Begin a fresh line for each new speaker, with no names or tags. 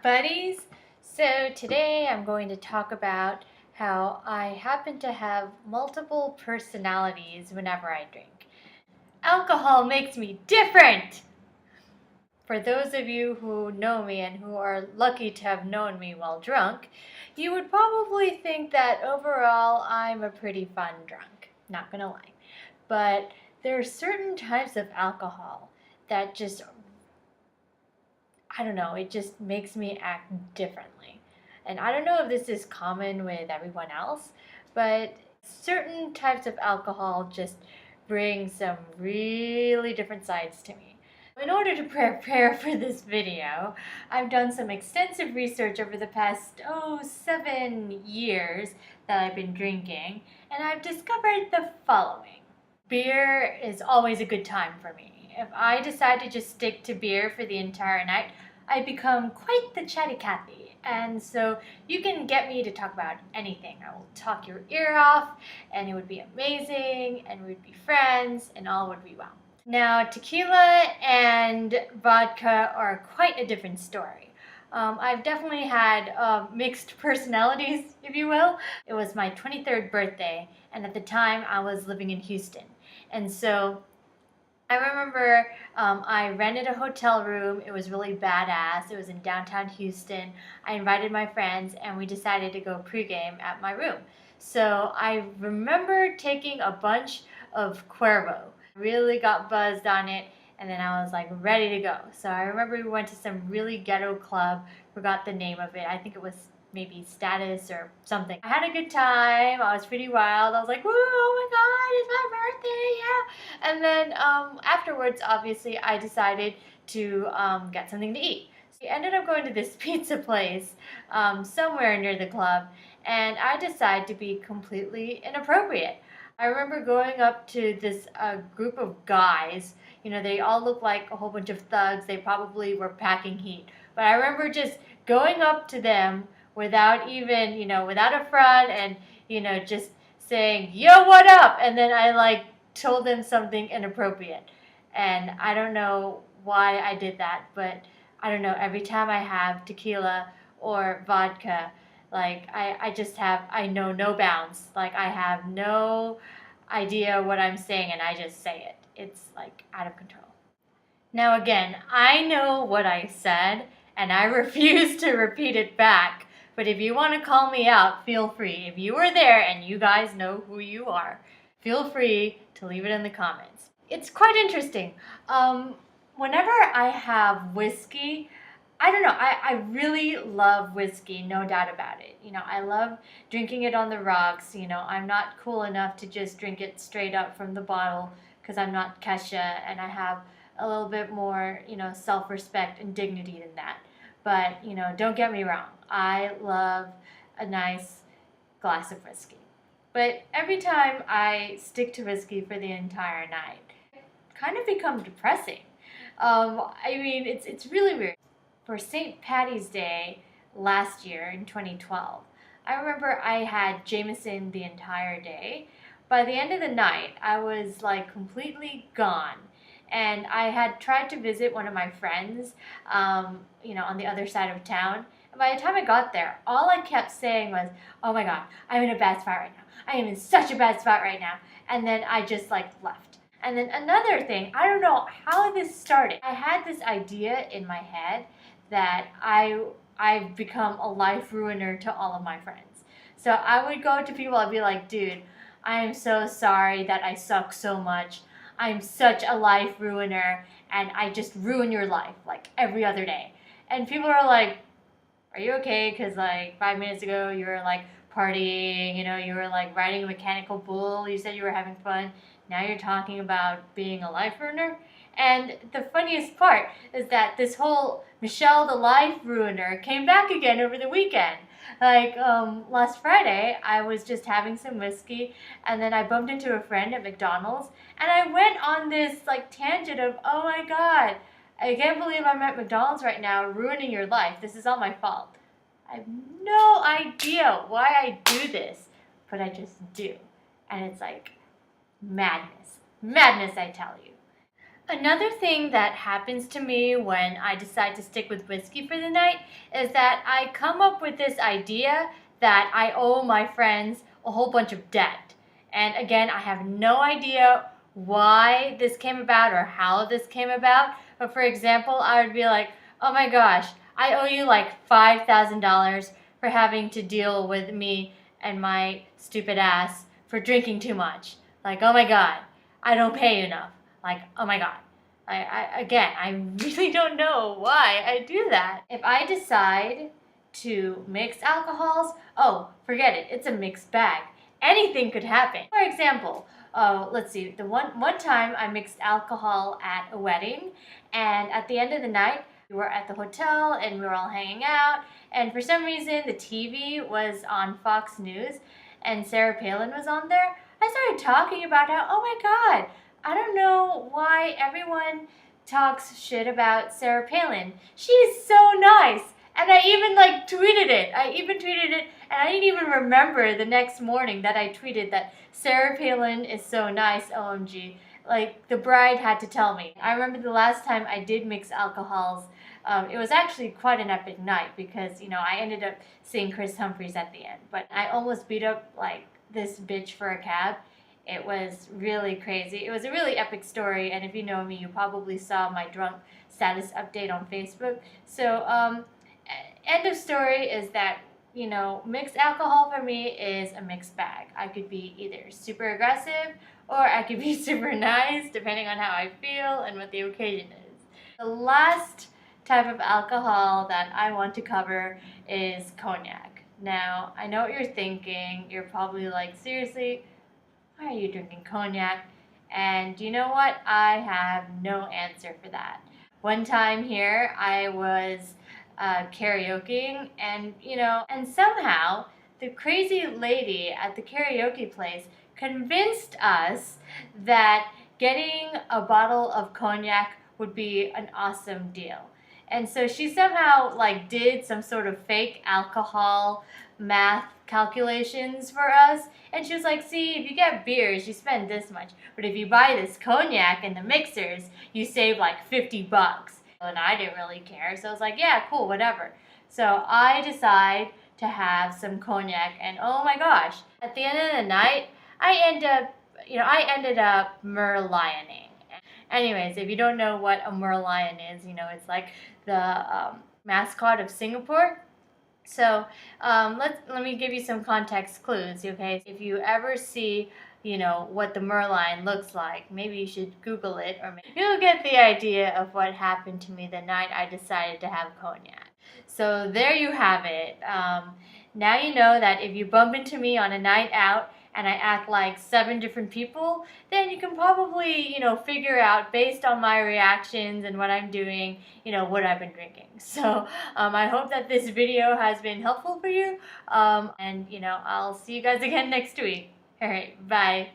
buddies. So today I'm going to talk about how I happen to have multiple personalities whenever I drink. Alcohol makes me different! For those of you who know me and who are lucky to have known me while drunk, you would probably think that overall I'm a pretty fun drunk. Not gonna lie. But there are certain types of alcohol that just, I don't know, it just makes me act differently. And I don't know if this is common with everyone else, but certain types of alcohol just bring some really different sides to me. In order to prepare for this video, I've done some extensive research over the past, 7 years that I've been drinking, and I've discovered the following. Beer is always a good time for me. If I decide to just stick to beer for the entire night, I become quite the chatty Cathy. And so you can get me to talk about anything. I will talk your ear off, and it would be amazing, and we'd be friends, and all would be well. Now, tequila and vodka are quite a different story. I've definitely had mixed personalities, if you will. It was my 23rd birthday, and at the time I was living in Houston. And so I remember I rented a hotel room. It was really badass. It was in downtown Houston. I invited my friends and we decided to go pregame at my room. So I remember taking a bunch of Cuervo. Really got buzzed on it, and then I was like ready to go. So I remember we went to some really ghetto club. Forgot the name of it. I think it was maybe Status or something. I had a good time. I was pretty wild. I was like, woo, oh my God, it's my birthday, yeah. And then afterwards, obviously, I decided to get something to eat. So we ended up going to this pizza place somewhere near the club, and I decided to be completely inappropriate. I remember going up to this group of guys. You know, they all looked like a whole bunch of thugs. They probably were packing heat. But I remember just going up to them without even, without a front and, just saying, yo, what up? And then I told them something inappropriate. And I don't know why I did that, but I don't know, every time I have tequila or vodka, I know no bounds. I have no idea what I'm saying and I just say it. It's out of control. Now again, I know what I said and I refuse to repeat it back. But if you want to call me out, feel free. If you were there and you guys know who you are, feel free to leave it in the comments. It's quite interesting. Whenever I have whiskey, I don't know, I really love whiskey, no doubt about it. I love drinking it on the rocks. I'm not cool enough to just drink it straight up from the bottle because I'm not Kesha and I have a little bit more, self-respect and dignity than that. But, don't get me wrong. I love a nice glass of whiskey. But every time I stick to whiskey for the entire night, it kind of becomes depressing. It's really weird. For St. Patty's Day last year in 2012, I remember I had Jameson the entire day. By the end of the night, I was completely gone. And I had tried to visit one of my friends, on the other side of town. And by the time I got there, all I kept saying was, oh my God, I'm in a bad spot right now. I am in such a bad spot right now. And then I just left. And then another thing, I don't know how this started. I had this idea in my head that I've become a life ruiner to all of my friends. So I would go to people, I'd be like, dude, I am so sorry that I suck so much. I'm such a life ruiner, and I just ruin your life, every other day. And people are like, are you okay? Because 5 minutes ago, you were partying, you were riding a mechanical bull, you said you were having fun. Now you're talking about being a life ruiner? And the funniest part is that this whole Michelle the Life Ruiner came back again over the weekend. Last Friday, I was just having some whiskey, and then I bumped into a friend at McDonald's, and I went on this tangent of, oh my God, I can't believe I'm at McDonald's right now, ruining your life. This is all my fault. I have no idea why I do this, but I just do. And it's madness. Madness, I tell you. Another thing that happens to me when I decide to stick with whiskey for the night is that I come up with this idea that I owe my friends a whole bunch of debt. And again, I have no idea why this came about or how this came about. But for example, I would be like, oh my gosh, I owe you like $5,000 for having to deal with me and my stupid ass for drinking too much. Like, oh my God, I don't pay you enough. Like, oh my God. I really don't know why I do that. If I decide to mix alcohols, oh, forget it. It's a mixed bag. Anything could happen. For example, let's see. The one time I mixed alcohol at a wedding, and at the end of the night, we were at the hotel and we were all hanging out. And for some reason, the TV was on Fox News, and Sarah Palin was on there. I started talking about how, oh my God, I don't know why everyone talks shit about Sarah Palin. She's so nice. And I even tweeted it. And I didn't even remember the next morning that I tweeted that Sarah Palin is so nice, OMG. Like, the bride had to tell me. I remember the last time I did mix alcohols, it was actually quite an epic night because, I ended up seeing Chris Humphries at the end. But I almost beat up, this bitch for a cab. It was really crazy. It was a really epic story, and if you know me, you probably saw my drunk status update on Facebook. So, end of story is that, mixed alcohol for me is a mixed bag. I could be either super aggressive or I could be super nice, depending on how I feel and what the occasion is. The last type of alcohol that I want to cover is cognac. Now, I know what you're thinking. You're probably like, seriously? Why are you drinking cognac? And you know what? I have no answer for that. One time here, I was karaokeing, and somehow the crazy lady at the karaoke place convinced us that getting a bottle of cognac would be an awesome deal. And so she somehow did some sort of fake alcohol math calculations for us. And she was like, see, if you get beers, you spend this much. But if you buy this cognac and the mixers, you save $50. And I didn't really care. So I was like, yeah, cool, whatever. So I decide to have some cognac. And oh my gosh, at the end of the night, I ended up merlioning. Anyways, if you don't know what a merlion is, it's like the mascot of Singapore. So let me give you some context clues, okay? If you ever see, what the merlion looks like, maybe you should Google it, or maybe you'll get the idea of what happened to me the night I decided to have cognac. So there you have it. Now you know that if you bump into me on a night out and I act like 7 different people, then you can probably, figure out based on my reactions and what I'm doing, what I've been drinking. So I hope that this video has been helpful for you. And I'll see you guys again next week. All right, bye.